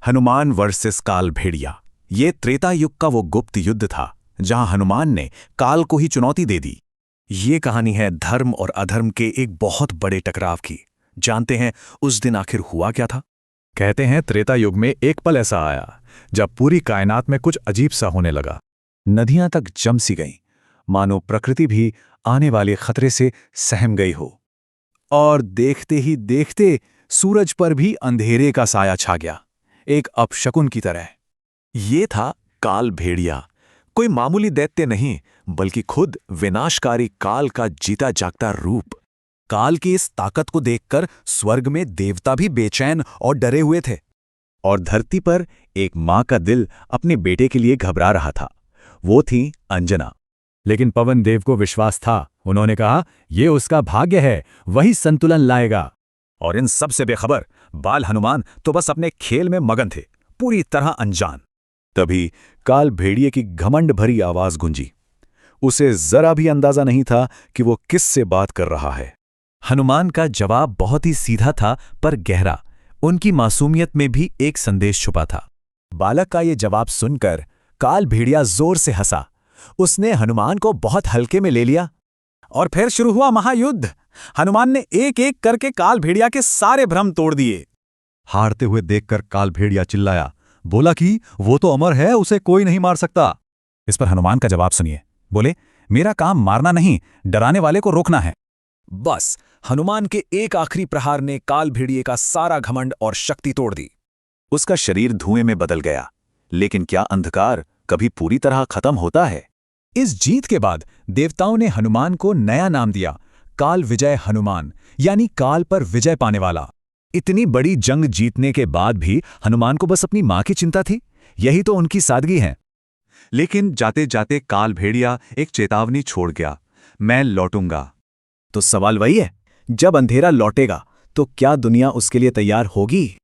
Hanuman versus काल भेड़िया। ये त्रेता युग का वो गुप्त युद्ध था जहां हनुमान ने काल को ही चुनौती दे दी। ये कहानी है धर्म और अधर्म के एक बहुत बड़े टकराव की। जानते हैं उस दिन आखिर हुआ क्या था? कहते हैं त्रेता युग में एक पल ऐसा आया जब पूरी कायनात में कुछ अजीब सा होने लगा। नदियां तक जम सी गईं, मानो प्रकृति भी आने वाले खतरे से सहम गई हो। और देखते ही देखते सूरज पर भी अंधेरे का साया छा गया, एक अपशकुन की तरह। ये था काल भेड़िया, कोई मामूली दैत्य नहीं बल्कि खुद विनाशकारी काल का जीता जागता रूप। काल की इस ताकत को देखकर स्वर्ग में देवता भी बेचैन और डरे हुए थे। और धरती पर एक माँ का दिल अपने बेटे के लिए घबरा रहा था। वो थी अंजना। लेकिन पवन देव को विश्वास था। उन्होंने कहा, ये उसका भाग्य है, वही संतुलन लाएगा। और इन सब से बेखबर बाल हनुमान तो बस अपने खेल में मगन थे, पूरी तरह अनजान। तभी काल भेड़िए की घमंड भरी आवाज गूंजी। उसे जरा भी अंदाजा नहीं था कि वो किससे बात कर रहा है। हनुमान का जवाब बहुत ही सीधा था पर गहरा। उनकी मासूमियत में भी एक संदेश छुपा था। बालक का ये जवाब सुनकर काल भेड़िया जोर से हंसा। उसने हनुमान को बहुत हल्के में ले लिया और फिर शुरू हुआ महायुद्ध। हनुमान ने एक एक करके काल भेड़िया के सारे भ्रम तोड़ दिए। हारते हुए देखकर काल भेड़िया चिल्लाया, बोला कि वो तो अमर है, उसे कोई नहीं मार सकता। इस पर हनुमान का जवाब सुनिए। बोले, मेरा काम मारना नहीं, डराने वाले को रोकना है। बस हनुमान के एक आखिरी प्रहार ने काल भेड़िए का सारा घमंड और शक्ति तोड़ दी। उसका शरीर धुएं में बदल गया। लेकिन क्या अंधकार कभी पूरी तरह खत्म होता है? इस जीत के बाद देवताओं ने हनुमान को नया नाम दिया, काल विजय हनुमान, यानी काल पर विजय पाने वाला। इतनी बड़ी जंग जीतने के बाद भी हनुमान को बस अपनी मां की चिंता थी। यही तो उनकी सादगी है। लेकिन जाते जाते काल भेड़िया एक चेतावनी छोड़ गया, मैं लौटूंगा। तो सवाल वही है, जब अंधेरा लौटेगा तो क्या दुनिया उसके लिए तैयार होगी?